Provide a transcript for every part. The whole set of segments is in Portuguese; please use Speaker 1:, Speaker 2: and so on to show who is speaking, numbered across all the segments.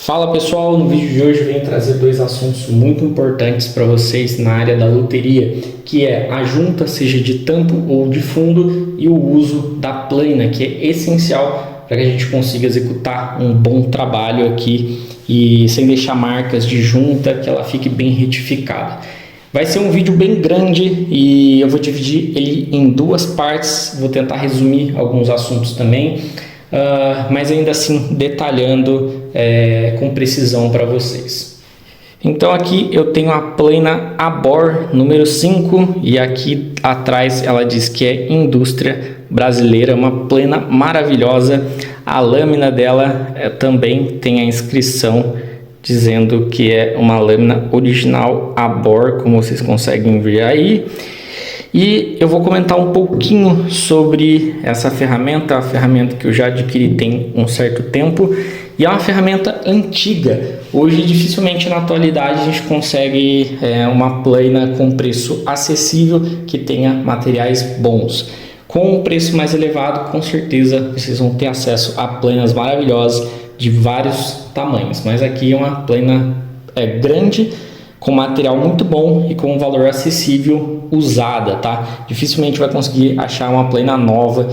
Speaker 1: Fala pessoal, no vídeo de hoje eu venho trazer dois assuntos muito importantes para vocês na área da loteria, que é a junta, seja de tampo ou de fundo, e o uso da plana, que é essencial para que a gente consiga executar um bom trabalho aqui e sem deixar marcas de junta, que ela fique bem retificada. Vai ser um vídeo bem grande e eu vou dividir ele em duas partes, vou tentar resumir alguns assuntos também. Mas ainda assim detalhando com precisão para vocês. Então aqui eu tenho a plana Abor número 5 e aqui atrás ela diz que é indústria brasileira, uma plana maravilhosa. A lâmina dela também tem a inscrição dizendo que é uma lâmina original Abor, como vocês conseguem ver aí. E eu vou comentar um pouquinho sobre essa ferramenta, a ferramenta que eu já adquiri tem um certo tempo e é uma ferramenta antiga. Hoje dificilmente na atualidade a gente consegue uma plana com preço acessível que tenha materiais bons. Com um preço mais elevado, com certeza vocês vão ter acesso a planas maravilhosas de vários tamanhos, mas aqui é uma plana grande, com material muito bom e com um valor acessível usada, tá? Dificilmente vai conseguir achar uma plana nova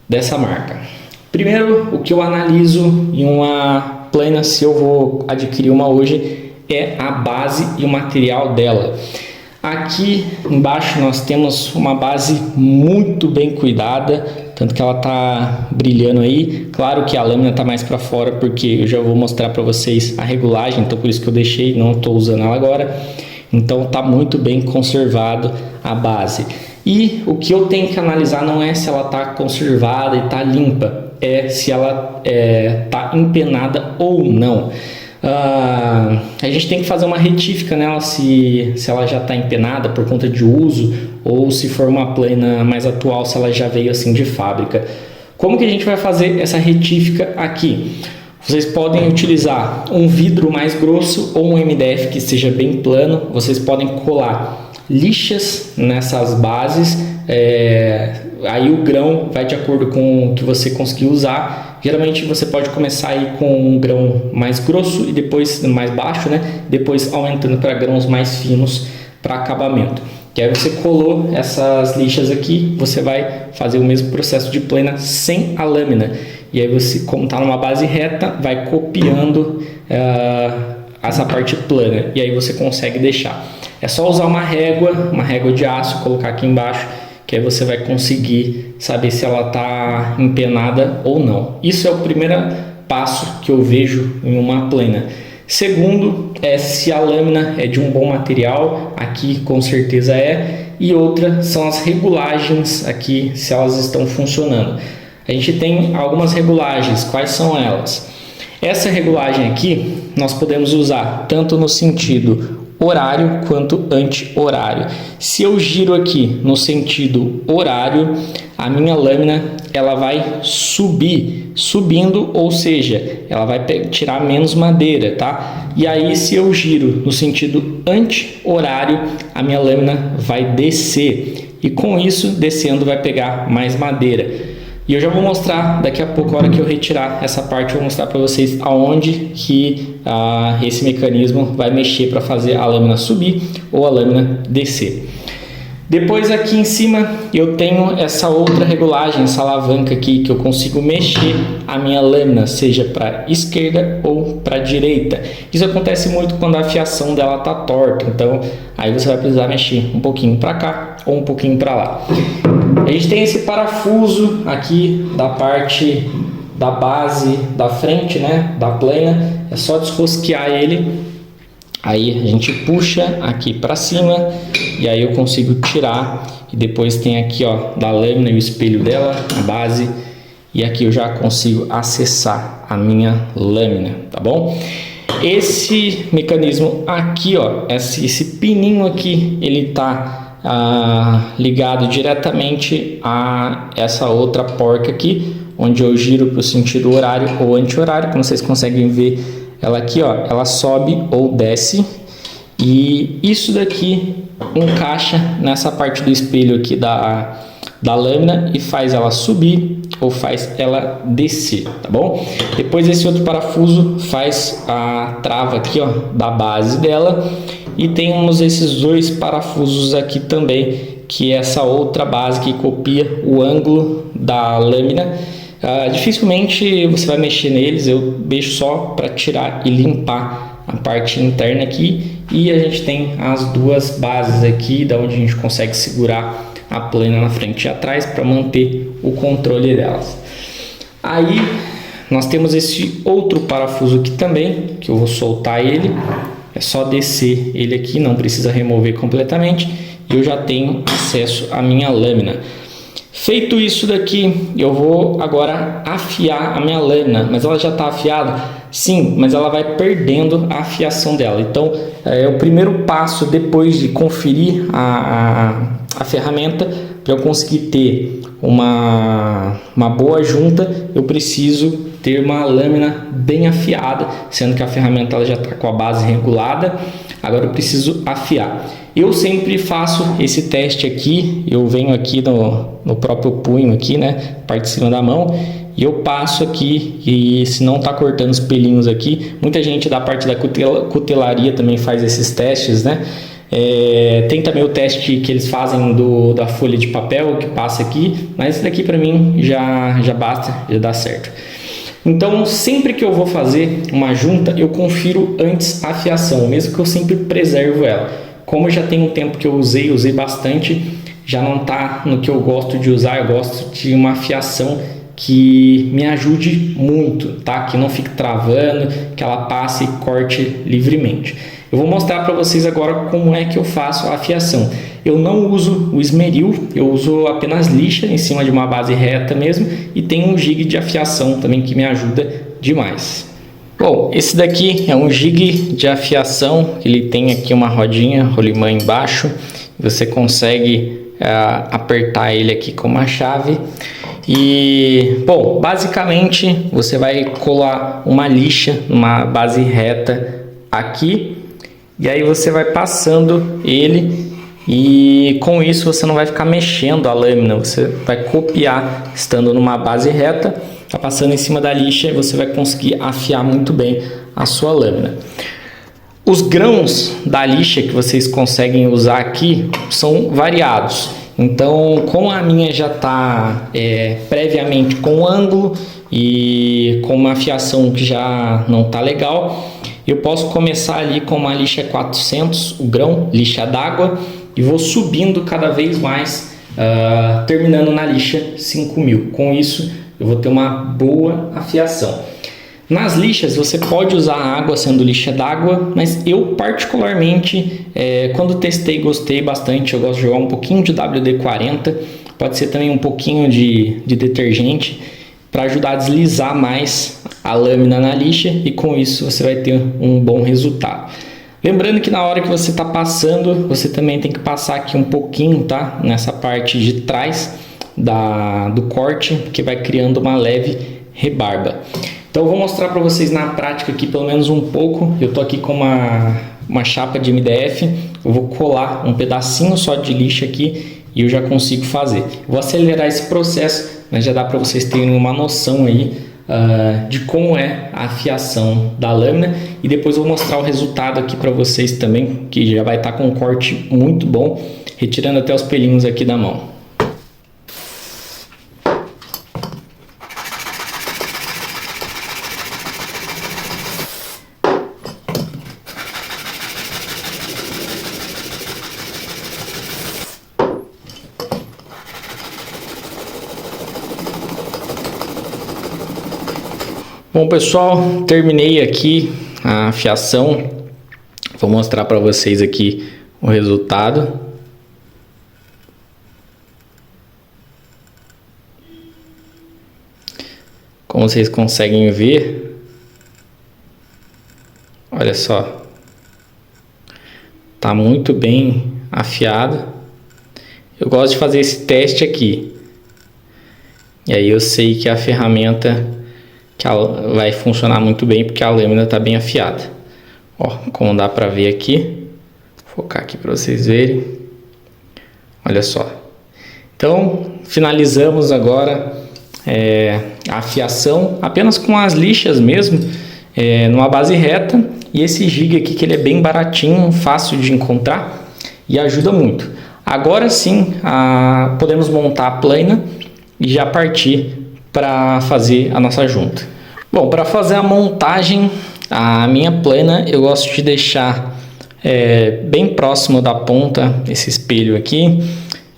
Speaker 1: dessa marca. Primeiro, o que eu analiso em uma plana, se eu vou adquirir uma hoje, é a base e o material dela. Aqui embaixo nós temos uma base muito bem cuidada, tanto que ela tá brilhando aí. Claro que a lâmina tá mais para fora porque eu já vou mostrar para vocês a regulagem, então por isso que eu deixei, não estou usando ela agora. Então tá muito bem conservado a base. E o que eu tenho que analisar não é se ela tá conservada e tá limpa, é se ela tá empenada ou não. A gente tem que fazer uma retífica nela se ela já está empenada por conta de uso ou se for uma plana mais atual, se ela já veio assim de fábrica. Como que a gente vai fazer essa retífica aqui? Vocês podem utilizar um vidro mais grosso ou um MDF que seja bem plano. Vocês podem colar lixas nessas bases, aí o grão vai de acordo com o que você conseguir usar. Geralmente você pode começar aí com um grão mais grosso e depois mais baixo, né? Depois aumentando para grãos mais finos para acabamento. Que aí você colou essas lixas aqui, você vai fazer o mesmo processo de plana sem a lâmina. E aí você, como está numa base reta, vai copiando essa parte plana. E aí você consegue deixar. É só usar uma régua de aço, colocar aqui embaixo, que aí você vai conseguir saber se ela está empenada ou não. Isso é o primeiro passo que eu vejo em uma plana. Segundo, é se a lâmina é de um bom material, aqui com certeza é. E outra são as regulagens aqui, se elas estão funcionando. A gente tem algumas regulagens, quais são elas? Essa regulagem aqui nós podemos usar tanto no sentido horário quanto anti-horário. Se eu giro aqui no sentido horário, a minha lâmina ela vai subindo, ou seja, ela vai tirar menos madeira, tá? E aí se eu giro no sentido anti-horário, a minha lâmina vai descer e com isso descendo vai pegar mais madeira. E eu já vou mostrar daqui a pouco, a hora que eu retirar essa parte, eu vou mostrar para vocês aonde que esse mecanismo vai mexer para fazer a lâmina subir ou a lâmina descer. Depois aqui em cima eu tenho essa outra regulagem, essa alavanca aqui que eu consigo mexer a minha lâmina, seja para esquerda ou para direita. Isso acontece muito quando a fiação dela está torta, então aí você vai precisar mexer um pouquinho para cá ou um pouquinho para lá. A gente tem esse parafuso aqui da parte da base da frente, né, da plana. É só desrosquear ele. Aí a gente puxa aqui para cima e aí eu consigo tirar. E depois tem aqui, ó, da lâmina e o espelho dela, a base. E aqui eu já consigo acessar a minha lâmina, tá bom? Esse mecanismo aqui, ó, esse pininho aqui, ele tá ligado diretamente a essa outra porca aqui, onde eu giro para o sentido horário ou anti-horário. Como vocês conseguem ver, ela aqui, ó, ela sobe ou desce, e isso daqui encaixa nessa parte do espelho aqui da lâmina e faz ela subir ou faz ela descer, tá bom? Depois esse outro parafuso faz a trava aqui, ó, da base dela, e temos esses dois parafusos aqui também, que é essa outra base que copia o ângulo da lâmina. Dificilmente você vai mexer neles, eu deixo só para tirar e limpar a parte interna aqui, e a gente tem as duas bases aqui, da onde a gente consegue segurar a plana na frente e atrás para manter o controle delas. Aí nós temos esse outro parafuso aqui também, que eu vou soltar ele, é só descer ele aqui, não precisa remover completamente, e eu já tenho acesso à minha lâmina. Feito isso daqui, eu vou agora afiar a minha lâmina, mas ela já está afiada? Sim, mas ela vai perdendo a afiação dela. Então, o primeiro passo depois de conferir a ferramenta, para eu conseguir ter uma boa junta, eu preciso ter uma lâmina bem afiada, sendo que a ferramenta ela já está com a base regulada. Agora eu preciso afiar. Eu sempre faço esse teste aqui, eu venho aqui no próprio punho aqui, né, parte de cima da mão, e eu passo aqui, e se não tá cortando os pelinhos aqui, muita gente da parte da cutelaria também faz esses testes, né. Tem também o teste que eles fazem da folha de papel que passa aqui, mas esse daqui para mim já basta, já dá certo. Então, sempre que eu vou fazer uma junta, eu confiro antes a afiação, mesmo que eu sempre preservo ela. Como já tem um tempo que eu usei bastante, já não está no que eu gosto de usar. Eu gosto de uma afiação que me ajude muito, tá? Que não fique travando, que ela passe e corte livremente. Eu vou mostrar para vocês agora como é que eu faço a afiação. Eu não uso o esmeril, eu uso apenas lixa em cima de uma base reta mesmo, e tem um jig de afiação também que me ajuda demais. Bom, esse daqui é um jig de afiação, ele tem aqui uma rodinha, rolimã embaixo, você consegue apertar ele aqui com uma chave. E, bom, basicamente você vai colar uma lixa numa base reta aqui, e aí você vai passando ele, e com isso você não vai ficar mexendo a lâmina, você vai copiar estando numa base reta. Tá passando em cima da lixa e você vai conseguir afiar muito bem a sua lâmina. Os grãos da lixa que vocês conseguem usar aqui são variados. Então, como a minha já está previamente com ângulo e com uma afiação que já não está legal, eu posso começar ali com uma lixa 400, o grão, lixa d'água, e vou subindo cada vez mais, terminando na lixa 5000. Com isso, eu vou ter uma boa afiação. Nas lixas você pode usar a água sendo lixa d'água, mas eu particularmente, quando testei, gostei bastante. Eu gosto de jogar um pouquinho de WD-40, pode ser também um pouquinho de detergente, para ajudar a deslizar mais a lâmina na lixa, e com isso você vai ter um bom resultado. Lembrando que na hora que você está passando, você também tem que passar aqui um pouquinho, tá? Nessa parte de trás do corte, que vai criando uma leve rebarba. Então eu vou mostrar para vocês na prática aqui pelo menos um pouco. Eu tô aqui com uma chapa de MDF, eu vou colar um pedacinho só de lixa aqui e eu já consigo fazer. Eu vou acelerar esse processo, mas já dá para vocês terem uma noção aí de como é a afiação da lâmina, e depois eu vou mostrar o resultado aqui para vocês também, que já vai estar com um corte muito bom, retirando até os pelinhos aqui da mão. Bom, pessoal, terminei aqui a afiação. Vou mostrar para vocês aqui o resultado. Como vocês conseguem ver, olha só, tá muito bem afiado. Eu gosto de fazer esse teste aqui, e aí eu sei que a ferramenta que ela vai funcionar muito bem, porque a lâmina está bem afiada. Ó, como dá para ver aqui, vou focar aqui para vocês verem. Olha só. Então, finalizamos agora a afiação apenas com as lixas mesmo, numa base reta, e esse jig aqui que ele é bem baratinho, fácil de encontrar e ajuda muito. Agora sim podemos montar a plana e já partir para fazer a nossa junta. Bom, para fazer a montagem, a minha plana eu gosto de deixar bem próximo da ponta, esse espelho aqui.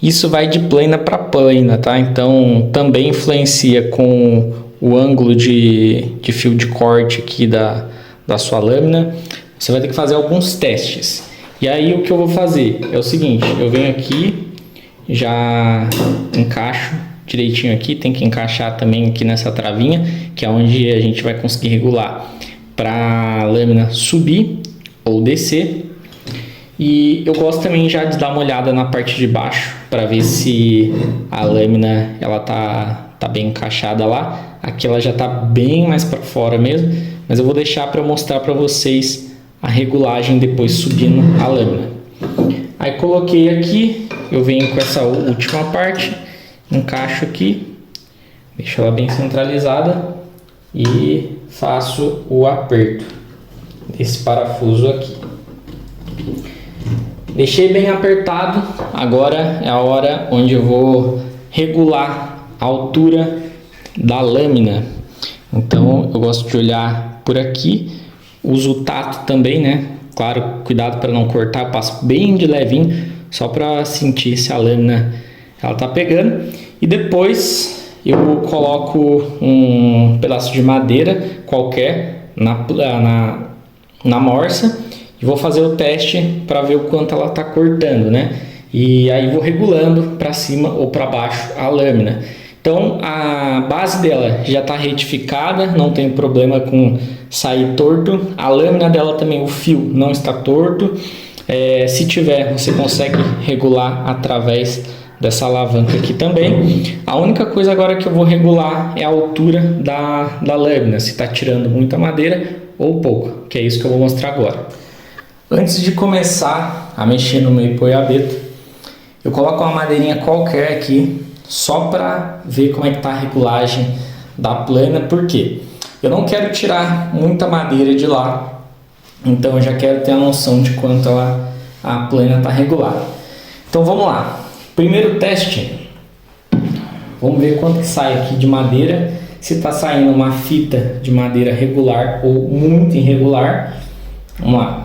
Speaker 1: Isso vai de plana para plana, tá? Então também influencia com o ângulo de fio de corte aqui da sua lâmina. Você vai ter que fazer alguns testes. E aí o que eu vou fazer é o seguinte: eu venho aqui, já encaixo direitinho aqui, tem que encaixar também aqui nessa travinha, que é onde a gente vai conseguir regular para a lâmina subir ou descer. E eu gosto também já de dar uma olhada na parte de baixo para ver se a lâmina ela tá bem encaixada lá. Aqui ela já tá bem mais para fora mesmo, mas eu vou deixar para mostrar para vocês a regulagem depois subindo a lâmina. Aí coloquei aqui, eu venho com essa última parte, encaixo aqui, deixo ela bem centralizada e faço o aperto desse parafuso aqui. Deixei bem apertado, agora é a hora onde eu vou regular a altura da lâmina. Então eu gosto de olhar por aqui, uso o tato também, né? Claro, cuidado para não cortar, eu passo bem de levinho, só para sentir se a lâmina ela tá pegando. E depois eu coloco um pedaço de madeira qualquer na morsa e vou fazer o teste para ver o quanto ela tá cortando, né? E aí vou regulando para cima ou para baixo a lâmina. Então a base dela já está retificada, não tem problema com sair torto. A lâmina dela também, o fio não está torto. Se tiver, você consegue regular através dessa alavanca aqui também. A única coisa agora que eu vou regular é a altura da lâmina, se está tirando muita madeira ou pouco, que é isso que eu vou mostrar agora. Antes de começar a mexer no meu apoio-abeto, eu coloco uma madeirinha qualquer aqui, só para ver como é que está a regulagem da plana. Por quê? Eu não quero tirar muita madeira de lá, então eu já quero ter a noção de quanto a plana está regulada. Então vamos lá. Primeiro teste, vamos ver quanto que sai aqui de madeira, se está saindo uma fita de madeira regular ou muito irregular. Vamos lá.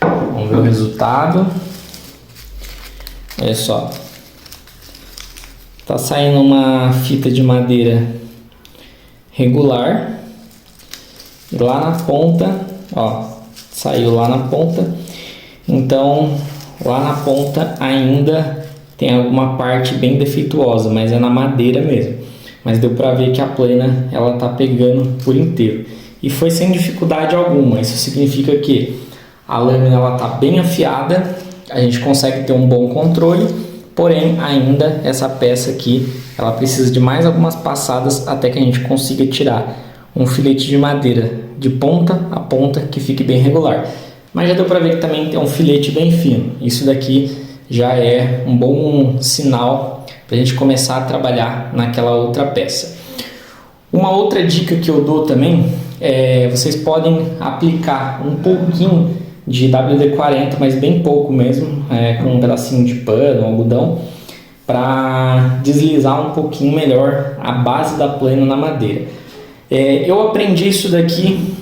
Speaker 1: Vamos ver o resultado. Olha só. Tá saindo uma fita de madeira regular. E lá na ponta, ó, saiu lá na ponta. Então, lá na ponta ainda tem alguma parte bem defeituosa, mas é na madeira mesmo. Mas deu para ver que a plana ela tá pegando por inteiro. E foi sem dificuldade alguma. Isso significa que a lâmina ela tá bem afiada, a gente consegue ter um bom controle, porém ainda essa peça aqui ela precisa de mais algumas passadas até que a gente consiga tirar um filete de madeira de ponta a ponta que fique bem regular. Mas já deu para ver que também tem um filete bem fino. Isso daqui já é um bom sinal para a gente começar a trabalhar naquela outra peça. Uma outra dica que eu dou também é vocês podem aplicar um pouquinho de WD-40, mas bem pouco mesmo, com um pedacinho de pano, algodão, para deslizar um pouquinho melhor a base da plana na madeira. Eu aprendi isso daqui,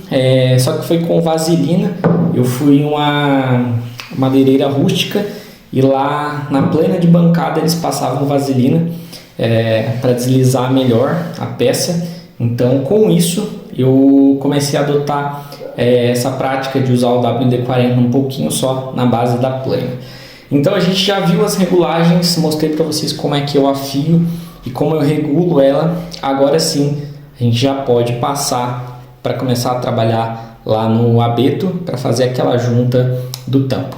Speaker 1: só que foi com vaselina. Eu fui em uma madeireira rústica e lá na plana de bancada eles passavam vaselina para deslizar melhor a peça. Então com isso eu comecei a adotar essa prática de usar o WD-40 um pouquinho só na base da plana. Então a gente já viu as regulagens, mostrei para vocês como é que eu afio e como eu regulo ela. Agora sim a gente já pode passar para começar a trabalhar lá no abeto para fazer aquela junta do tampo.